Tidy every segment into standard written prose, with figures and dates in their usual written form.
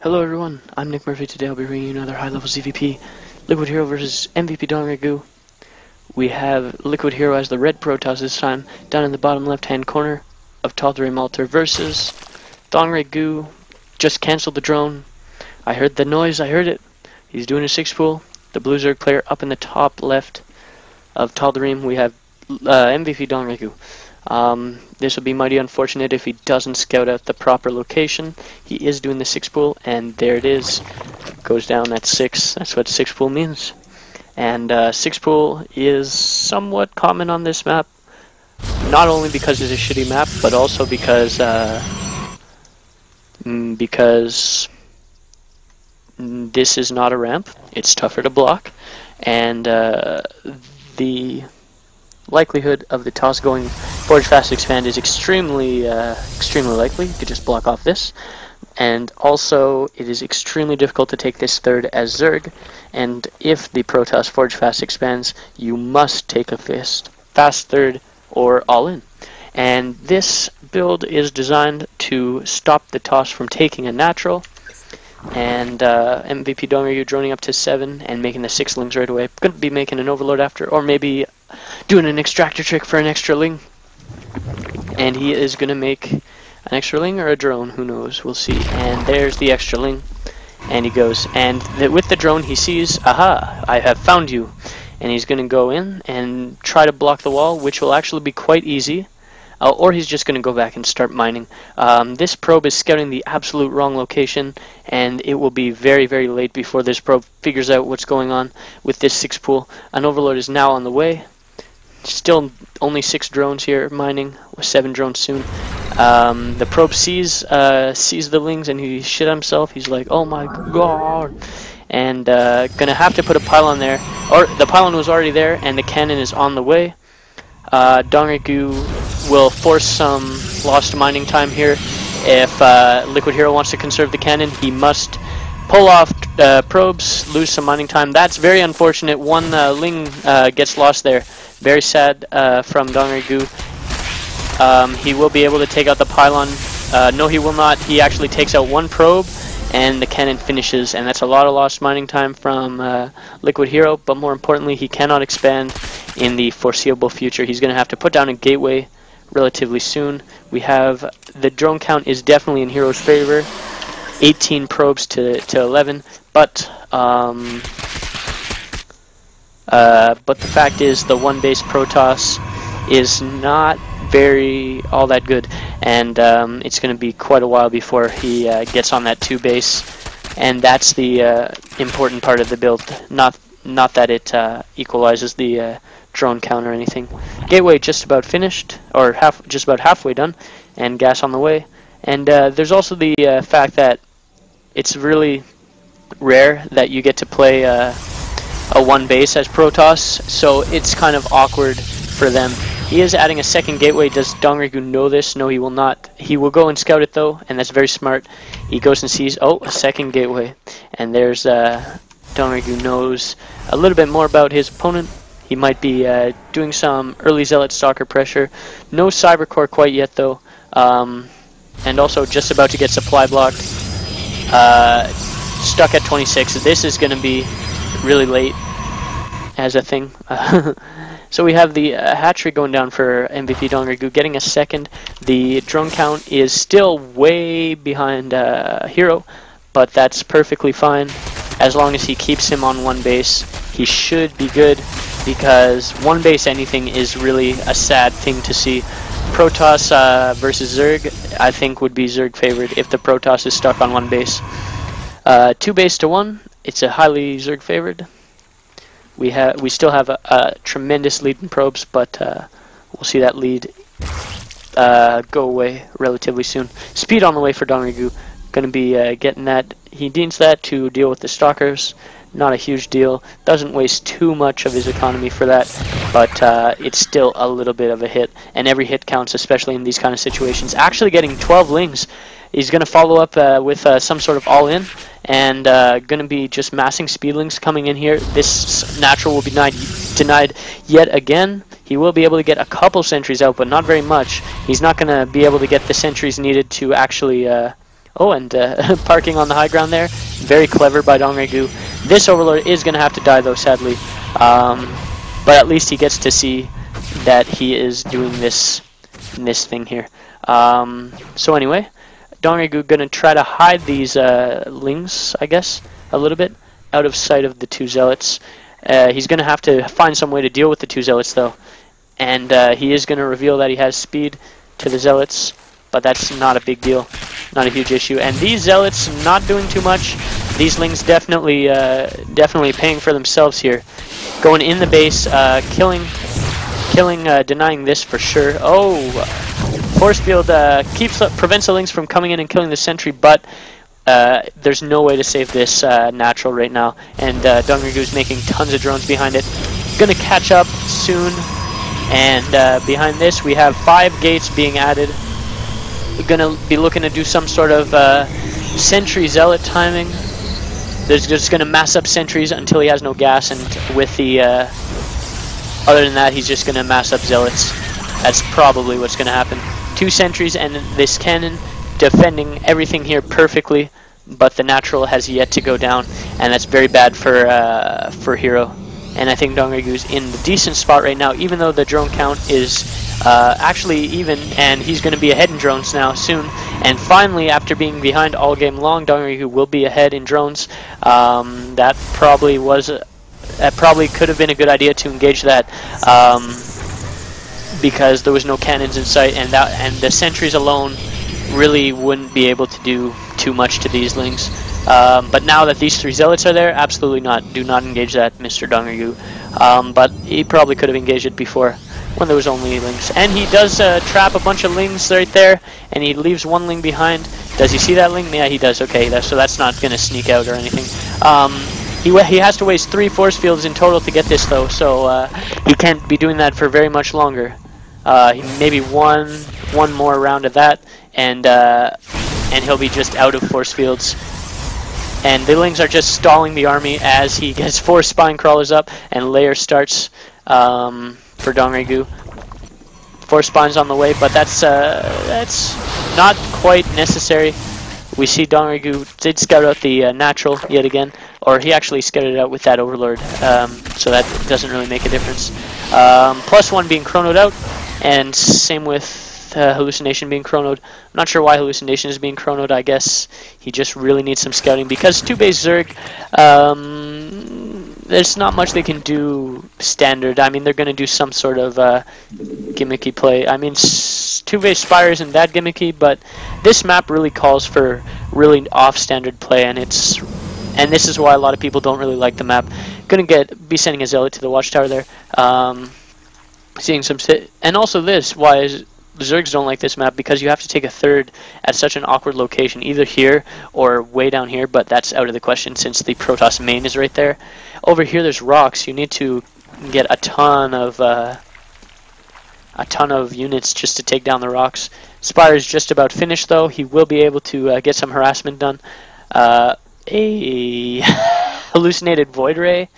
Hello everyone, I'm Nick Murphy. Today I'll be bringing you another high-level ZVP, LiquidHero versus MVPDRG. We have LiquidHero as the red Protoss this time, down in the bottom left-hand corner of Tal'Darim Altar versus Dongregu. Just canceled the drone. I heard the noise, I heard it. He's doing a 6-pool. The blue Zerg player up in the top left of Tal'Darim. We have MVPDRG. This will be mighty unfortunate if he doesn't scout out the proper location. He is doing the 6-pool, and there it is. Goes down at 6. That's what 6-pool means. And 6-pool is somewhat common on this map, not only because it's a shitty map, but also because this is not a ramp. It's tougher to block, and the likelihood of the toss going forward fast expand is extremely likely. You could just block off this, and also it is extremely difficult to take this third as Zerg, and if the Protoss forge fast expands, you must take a fast third or all in. And this build is designed to stop the toss from taking a natural, and MVPDRG droning up to 7 and making the 6 lings right away. Gonna be making an overload after, or maybe doing an extractor trick for an extra ling. And he is gonna make an extra ling or a drone, who knows, we'll see. And there's the extra ling, and he goes, and with the drone he sees, aha, I have found you. And he's gonna go in and try to block the wall, which will actually be quite easy. Or he's just going to go back and start mining. This probe is scouting the absolute wrong location, and it will be very, very late before this probe figures out what's going on with this 6-pool. An overload is now on the way. Still only 6 drones here mining, with 7 drones soon. The probe sees the lings, and he shit himself. He's like, oh my god. And gonna have to put a pylon there. Or the pylon was already there, and the cannon is on the way. Dongregu will force some lost mining time here. If LiquidHero wants to conserve the cannon, he must pull off probes, lose some mining time. That's very unfortunate. One ling gets lost there. Very sad from Dongregu. He will be able to take out the pylon. No, he will not. He actually takes out one probe, and the cannon finishes, and that's a lot of lost mining time from LiquidHero, but more importantly, he cannot expand in the foreseeable future. He's going to have to put down a gateway relatively soon. We have, the drone count is definitely in Hero's favor, 18 probes to 11, but the fact is the one base Protoss is not all that good, and it's going to be quite a while before he gets on that 2 base, and that's the important part of the build, not that it equalizes the drone count or anything. Gateway just about finished, or just about halfway done, and gas on the way. And there's also the fact that it's really rare that you get to play a 1 base as Protoss, so it's kind of awkward for them. He is adding a second gateway. Does Dongregu know this? No, he will not. He will go and scout it though, and that's very smart. He goes and sees, oh, a second gateway, and there's Dongregu knows a little bit more about his opponent. He might be doing some early Zealot Stalker pressure. No Cybercore quite yet though, and also just about to get supply blocked. Stuck at 26. This is going to be really late as a thing. So we have the hatchery going down for MVPDRG, getting a second. The drone count is still way behind Hero, but that's perfectly fine. As long as he keeps him on 1 base, he should be good, because 1 base anything is really a sad thing to see. Protoss versus Zerg, I think would be Zerg favored if the Protoss is stuck on 1 base. 2 base to 1, it's a highly Zerg favored. We still have a tremendous lead in probes, but we'll see that lead go away relatively soon. Speed on the way for Dongregu. Going to be getting that. He needs that to deal with the stalkers. Not a huge deal. Doesn't waste too much of his economy for that, but it's still a little bit of a hit, and every hit counts, especially in these kind of situations. Actually getting 12 lings. He's going to follow up with some sort of all-in, and going to be just massing speedlings coming in here. This natural will be denied yet again. He will be able to get a couple sentries out, but not very much. He's not going to be able to get the sentries needed to actually Oh, and parking on the high ground there. Very clever by Dongregu. This Overlord is going to have to die, though, sadly. But at least he gets to see that he is doing this thing here. So anyway, Dongregu going to try to hide these lings, I guess, a little bit, out of sight of the two Zealots. He's going to have to find some way to deal with the two Zealots, though. And he is going to reveal that he has speed to the Zealots, but that's not a big deal, not a huge issue. And these Zealots not doing too much. These lings definitely paying for themselves here. Going in the base, denying this for sure. Oh, force field prevents the lings from coming in and killing the sentry, but there's no way to save this natural right now. And Dongrigu's making tons of drones behind it. Gonna catch up soon. And behind this, we have 5 gates being added. We're gonna be looking to do some sort of sentry zealot timing. There's just gonna mass up sentries until he has no gas, and with the other than that, he's just gonna mass up zealots. That's probably what's gonna happen. 2 sentries and this cannon defending everything here perfectly, but the natural has yet to go down, and that's very bad for Hero. And I think Dongrigu's in the decent spot right now, even though the drone count is actually even, and he's going to be ahead in drones now soon. And finally, after being behind all game long, Dongrigu will be ahead in drones. That probably could have been a good idea to engage that, because there was no cannons in sight, and the sentries alone really wouldn't be able to do too much to these lings. But now that these 3 zealots are there, absolutely not. Do not engage that, Mr. Dongregu. But he probably could have engaged it before, when there was only lings. And he does trap a bunch of lings right there, and he leaves 1 ling behind. Does he see that ling? Yeah, he does. Okay, so that's not going to sneak out or anything. He has to waste 3 force fields in total to get this, though, so he can't be doing that for very much longer. Maybe one more round of that, and he'll be just out of force fields. And the lings are just stalling the army as he gets 4 spine crawlers up, and layer starts for Dongregu. 4 spines on the way, but that's not quite necessary. We see Dongregu did scout out the natural yet again, or he actually scouted it out with that Overlord, so that doesn't really make a difference. +1 being chronoed out, and same with Hallucination being chronoed. I'm not sure why Hallucination is being chronoed. I guess he just really needs some scouting, because 2-base Zerg, there's not much they can do standard. I mean, they're going to do some sort of gimmicky play. I mean, 2-base Spire isn't that gimmicky, but this map really calls for really off-standard play, and this is why a lot of people don't really like the map. Gonna be sending a Zealot to the Watchtower there. Seeing some and also this, why is Zergs don't like this map, because you have to take a 3rd at such an awkward location, either here or way down here, but that's out of the question since the Protoss main is right there. Over here there's rocks. You need to get a ton of units just to take down the rocks. Spire is just about finished, though. He will be able to get some harassment done. A hallucinated Void Ray.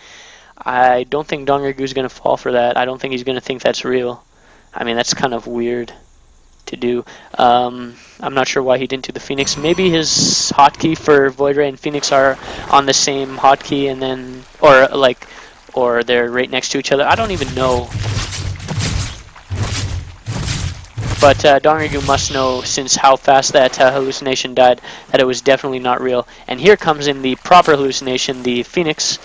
I don't think Dongrigu's going to fall for that. I don't think he's going to think that's real. I mean, that's kind of weird to do. I'm not sure why he didn't do the Phoenix. Maybe his hotkey for Void Ray and Phoenix are on the same hotkey, and then, or they're right next to each other. I don't even know. But Dongregu must know, since how fast that hallucination died, that it was definitely not real. And here comes in the proper hallucination, the Phoenix.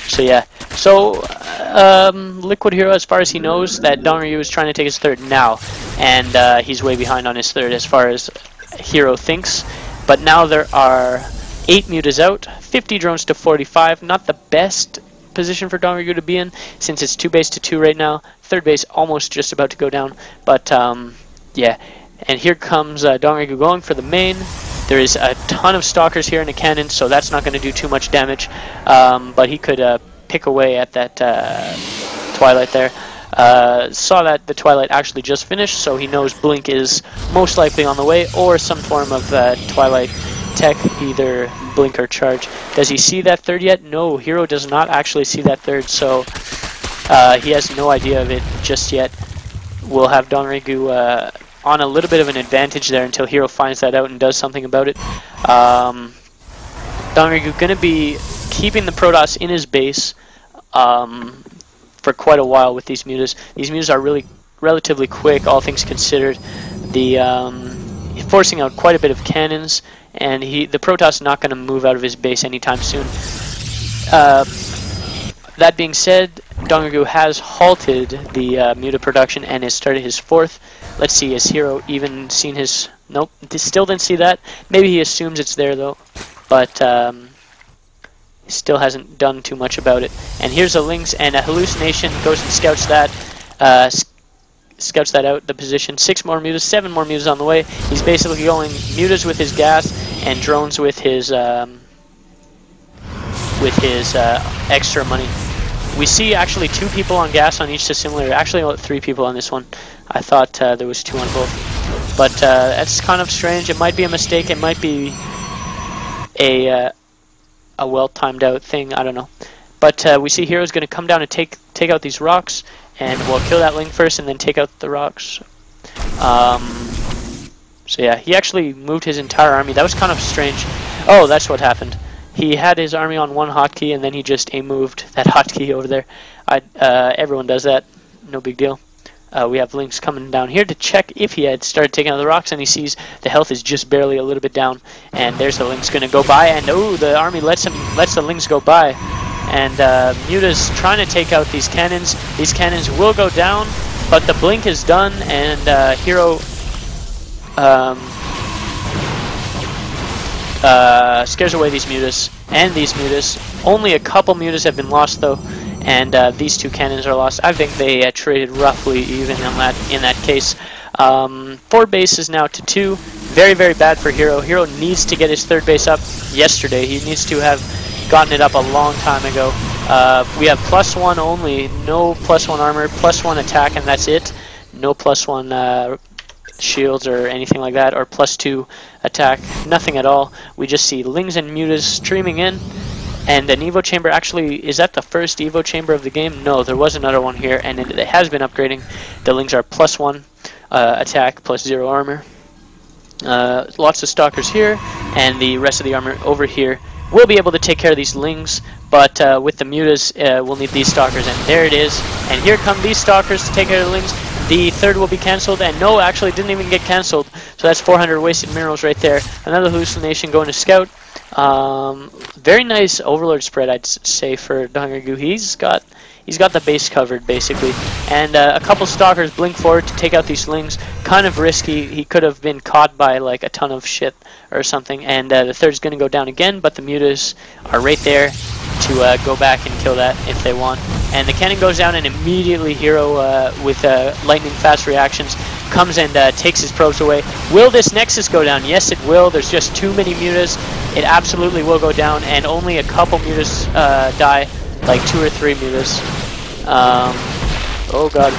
So yeah. So LiquidHero, as far as he knows, that Dongregu is trying to take his 3rd now, and he's way behind on his 3rd as far as Hero thinks. But now there are 8 mutas out, 50 drones to 45. Not the best position for Dongregu to be in, since it's 2-base to 2 right now. 3rd base almost just about to go down, but yeah. And here comes Dongregu going for the main. There is a ton of stalkers here in a cannon, so that's not going to do too much damage, but he could pick away at that Twilight there. Saw that the Twilight actually just finished, so he knows Blink is most likely on the way, or some form of Twilight tech, either Blink or Charge. Does he see that 3rd yet? No, Hero does not actually see that 3rd, so he has no idea of it just yet. We'll have Dongregu on a little bit of an advantage there until Hero finds that out and does something about it. Dongargu going to be keeping the Protoss in his base for quite a while with these mutas. These mutas are really relatively quick, all things considered. Forcing out quite a bit of cannons, and the Protoss is not going to move out of his base anytime soon. That being said, Dongargu has halted the muta production and has started his 4th. Let's see, has Hero even seen his... Nope, still didn't see that. Maybe he assumes it's there though, but still hasn't done too much about it. And here's a Lynx, and a Hallucination goes and scouts that. Scouts that out, the position. 6 more mutas, 7 more mutas on the way. He's basically going mutas with his gas and drones with his extra money. We see actually 2 people on gas on each simulator. Actually, 3 people on this one. I thought there was 2 on both. But that's kind of strange. It might be a mistake. It might be a well timed out thing. I don't know. But we see Hero's going to come down and take out these rocks, and we'll kill that Link first and then take out the rocks. So yeah, he actually moved his entire army. That was kind of strange. Oh, that's what happened. He had his army on one hotkey, and then he just moved that hotkey over there. Everyone does that. No big deal. We have Lynx coming down here to check if he had started taking out the rocks, and he sees the health is just barely a little bit down. And there's the Lynx going to go by, and oh, the army lets the Lynx go by. And Muta's trying to take out these cannons. These cannons will go down, but the blink is done, and Hero scares away these mutas and these mutas. Only a couple mutas have been lost though, and these 2 cannons are lost. I think they traded roughly even in that case. 4 bases now to 2. Very, very bad for Hero. Hero needs to get his 3rd base up yesterday. He needs to have gotten it up a long time ago. We have +1 only, no +1 armor, +1 attack, and that's it. No +1 shields or anything like that, or +2 attack, nothing at all. We just see Lings and Mutas streaming in, and an Evo chamber. Actually, is that the first Evo chamber of the game? No, there was another one here, and it has been upgrading. The Lings are +1 attack, +0 armor. Lots of stalkers here, and the rest of the armor over here. We'll be able to take care of these Lings, but with the Mutas, we'll need these stalkers, and there it is. And here come these stalkers to take care of the Lings. The 3rd will be cancelled, and no, actually didn't even get cancelled. So that's 400 wasted minerals right there. Another hallucination going to scout. Very nice Overlord spread, I'd say, for Dongargu. He's got the base covered basically, and a couple stalkers blink forward to take out these Lings. Kind of risky. He could have been caught by like a ton of shit or something, and the 3rd's going to go down again, but the Mutas are right there to go back and kill that if they want. And the cannon goes down, and immediately Hero with lightning fast reactions comes and takes his probes away. Will this Nexus go down? Yes, it will. There's just too many Mutas. It absolutely will go down, and only a couple Mutas die, like 2 or 3 Mutas. Oh god.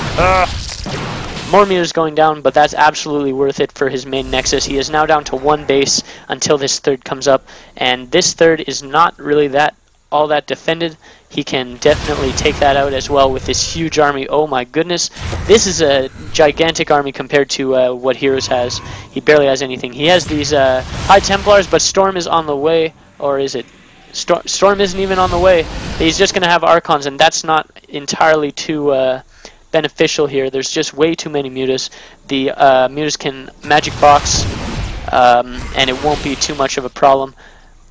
More Mutas going down, but that's absolutely worth it for his main Nexus. He is now down to 1 base until this 3rd comes up, and this 3rd is not really all that defended. He can definitely take that out as well with this huge army. Oh my goodness. This is a gigantic army compared to what Heroes has. He barely has anything. He has these High Templars, but Storm is on the way. Or is it? Storm isn't even on the way. He's just going to have Archons, and that's not entirely too beneficial here. There's just way too many Mutas. The Mutas can Magic Box, and it won't be too much of a problem.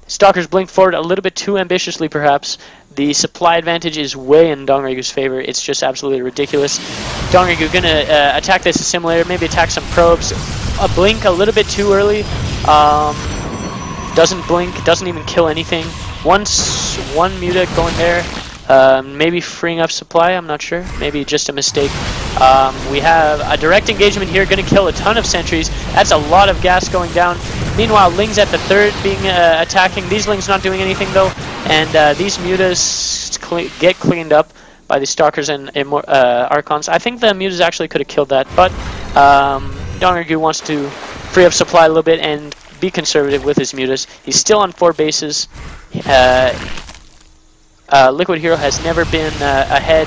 Stalkers blink forward a little bit too ambitiously, perhaps. The supply advantage is way in Dongargu's favor. It's just absolutely ridiculous. Dongargu gonna attack this assimilator, maybe attack some probes. A blink a little bit too early. Doesn't blink, doesn't even kill anything. One muta going there. Maybe freeing up supply, I'm not sure. Maybe just a mistake. We have a direct engagement here, going to kill a ton of sentries. That's a lot of gas going down. Meanwhile, Lings at the 3rd being attacking. These Lings not doing anything though. And these mutas get cleaned up by the Stalkers and Archons. I think the mutas actually could have killed that, but Dongargu wants to free up supply a little bit and be conservative with his mutas. He's still on 4 bases. LiquidHero has never been ahead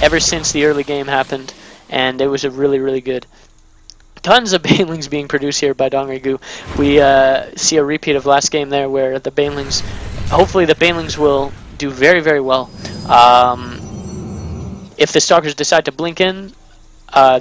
ever since the early game happened, and it was a really, really good. tons of banelings being produced here by Dongrigu. We see a repeat of last game there where the banelings, hopefully the banelings will do very, very well. If the stalkers decide to blink in,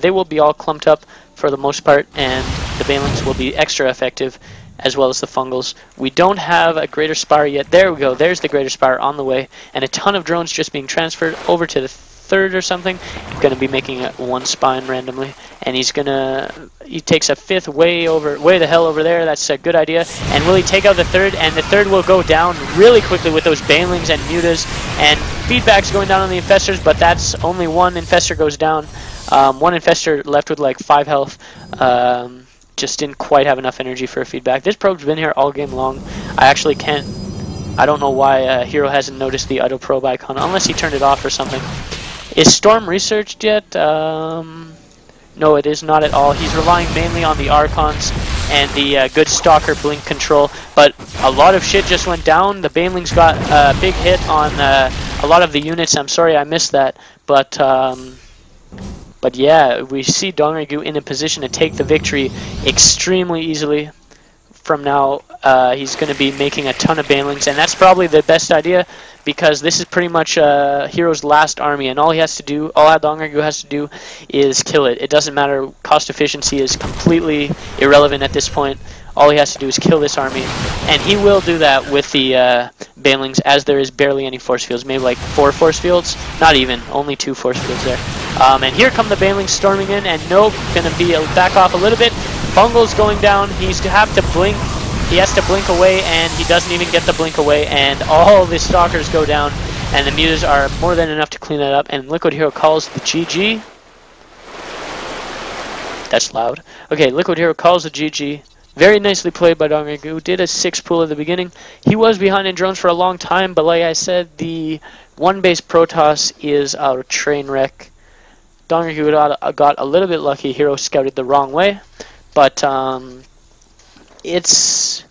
they will be all clumped up for the most part, and the banelings will be extra effective, as well as the fungals. We don't have a greater spire yet. There we go. There's the greater spire on the way, and a ton of drones just being transferred over to the third or something. Going to be making one spine randomly, and he takes a fifth way the hell over there. That's a good idea. And will he take out the third? And the third will go down really quickly with those banelings and mutas, and feedback's going down on the infestors, but that's only one infestor goes down. One infestor left with like 5 health. Just didn't quite have enough energy for a feedback. This probe's been here all game long. I don't know why Hero hasn't noticed the idle probe icon, unless he turned it off or something. Is Storm researched yet? No, it is not at all. He's relying mainly on the Archons and the good Stalker blink control, but a lot of shit just went down. The Banelings got a big hit on a lot of the units. I'm sorry I missed that, but yeah, we see Dongrigu in a position to take the victory extremely easily. From now, he's going to be making a ton of banelings, and that's probably the best idea, because this is pretty much Hero's last army, and all Dongrigu has to do is kill it. It doesn't matter. Cost efficiency is completely irrelevant at this point. All he has to do is kill this army, and he will do that with the banelings, as there is barely any force fields. Maybe like 4 force fields? Not even. Only 2 force fields there. And here come the banelings storming in, and nope, going to be back off a little bit. Fungal's going down. He has to blink. He has to blink away, and he doesn't even get the blink away, and all the stalkers go down, and the mutas are more than enough to clean that up, and LiquidHero calls the GG. That's loud. Okay, LiquidHero calls the GG. Very nicely played by Dongrigu. Did a 6 pool at the beginning. He was behind in drones for a long time, but like I said, the 1-base Protoss is a train wreck. Dongrigu got a little bit lucky. Hero scouted the wrong way. But it's,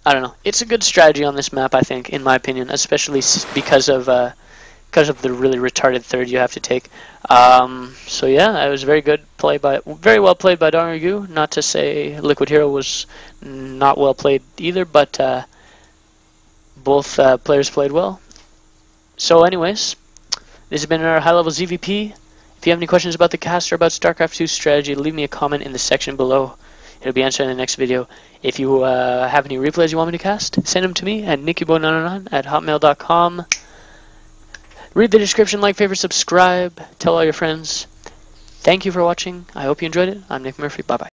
I don't know, it's a good strategy on this map, I think, in my opinion, especially because of the really retarded third you have to take. So yeah, it was very well played by Dongrigu. Not to say LiquidHero was not well played either, but both players played well. So anyways, this has been our high-level ZVP. If you have any questions about the cast or about StarCraft 2 strategy, leave me a comment in the section below. It'll be answered in the next video. If you have any replays you want me to cast, send them to me at nickyboy909@hotmail.com. Read the description, like, favorite, subscribe, tell all your friends. Thank you for watching. I hope you enjoyed it. I'm Nick Murphy. Bye-bye.